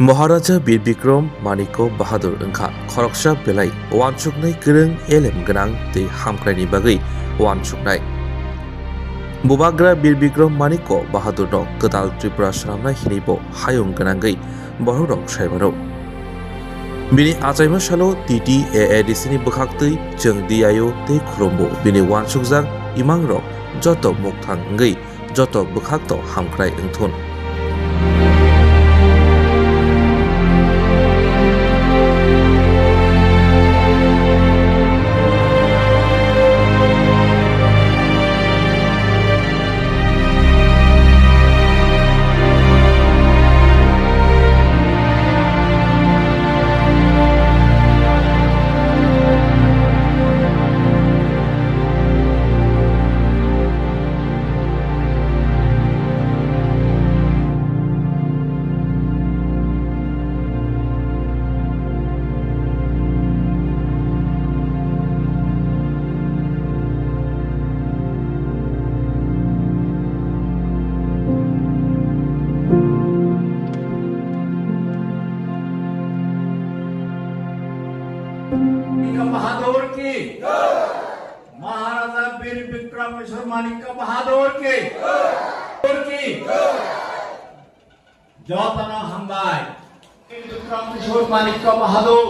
महाराजा बीर बिक्रम मानिक बाहादुर ओंखा खरकसा बेलाय वानसुकनाय गोरों एलेम गोनां दै हामख्रायनि बागै वानसुकनाय बुबाग्रा बीर बिक्रम मानिक बाहादुर दं गोदाल त्रिपुरा सानामनाय हिनिबो हायुं गोनांगै बर दं साइबारौ बिनि आजायमा सालो टीटी एएडीसी नि बखाक्तै जों दियायो तै खुलुमबो बिनि वानसुकजां इमां रक जत मुक्थांगै जत बखाक्त हामख्राय ओंथुन बहादुर की महाराजा बीर विक्रमेश्वर मानिक बहादुर की जतन हामबाय विक्रमेश्वर मानिक बहादुर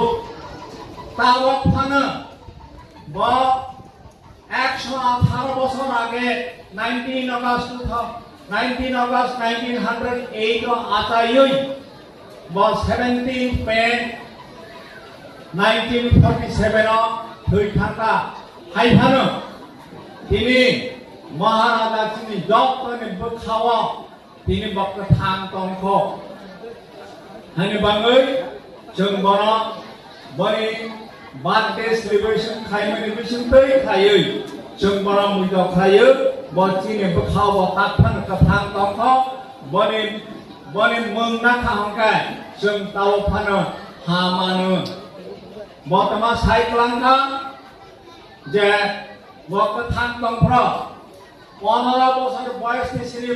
तावक फानो ब 118 বছর আগে 19 আগস্ট 1908 আতায়ই ব 17 পেন 1947 थैथाका हायफानो दिनै महाराजा सिनि जतनि बोखावा दिनै बक्क थां तंख हानि बाङै जों बरा बनि बार्थ डे सेलिब्रेशन खायमनि बिसुंतै खायै जों बरा मुइद खायो बचिनि बोखावा ताकफान कथां तंख बनि मंना खाहंखाय जों ताव फानो हामानो बर्तमान साइक्लांखा जे बकथान तंफ्र 15 বছর বয়স থেকে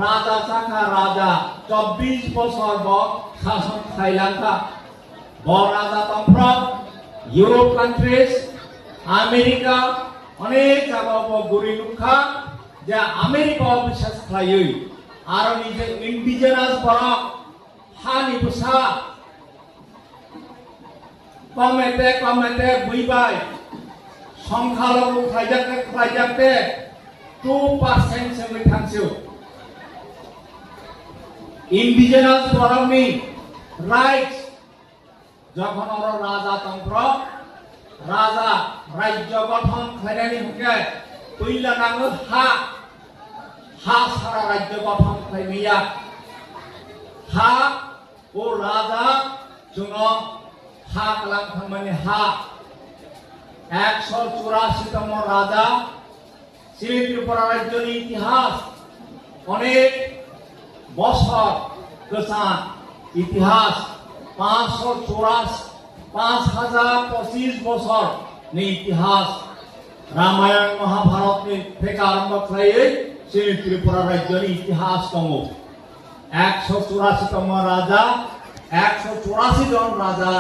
রাজা চাকা রাজা 24 বছর শাসন খাইলাঙ্কা ব রাজা তন্ত্র ইউরোপ কান্ট্রিজ আমেরিকা অনেক জায়গা গড়ি লুখা যে আমেরিকা বিশ্বাস খাইই আর নিজে ইন্ডিজিনাস বরক হানি বুসা কমেতে বুইবাই সংখ্যালঘু খাইজাতে 2% সঙ্গে থাকছে ইন্ডিজিনাস বরংনি রাইটস যখন রাজা তন্ত্র রাজা রাজ্য গঠন খাইনানি হকে তৈলা নাঙো হা সারা রাজ্য গঠন খাইনিয়া হা ও রাজা जों हा कलांखांमानि हा 184तम राजा श्री त्रिपुरा राज्यनि इतिहास अनेक बছর गोसान इतिहास 5025 বছর नि इतिहास रामायण महाभारत नि থেকে आरम्भ खालायै श्री त्रिपुरा राज्यनि इतिहास दङ 184तम राजा 184 জন রাজা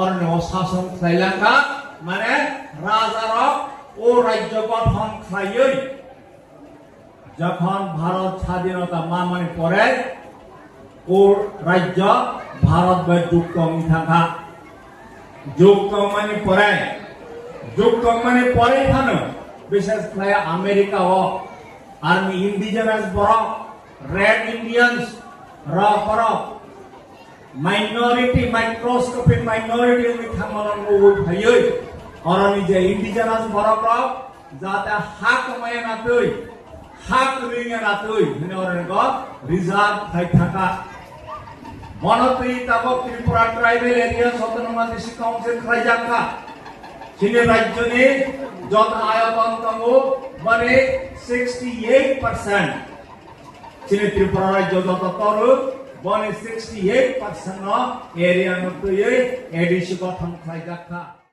অরণ্য শাসন খাইলাঙ্কা মানে রাজার ও রাজ্য গঠন খাইयै যখন ভারত স্বাধীনতা মানে পরে ও রাজ্য ভারত বে যুক্ত থাকা যুক্ত মানে পরে খানো বিশেষ করে আমেরিকা ও আর্মি ইন্ডিজিনাস বড় রেড ইন্ডিয়ানস র করব माइनॉरिटी माइक्रोस्कोपिक माइनॉरिटी में थामनांगौ थायो अरनि जे इंडिजिनास बरफ्राव जाते हाक मायनातै हाक रिङानातै होनो अरनगो रिजार्व थाइ थाका बनतै ताबक Tripura tribal area autonomous council खायजाखा सिने राज्यनि जत आयतन दङ माने 68% सिने त्रिपुरा राज्य जत तरु 68% area no to ye edisi gotong khai jakha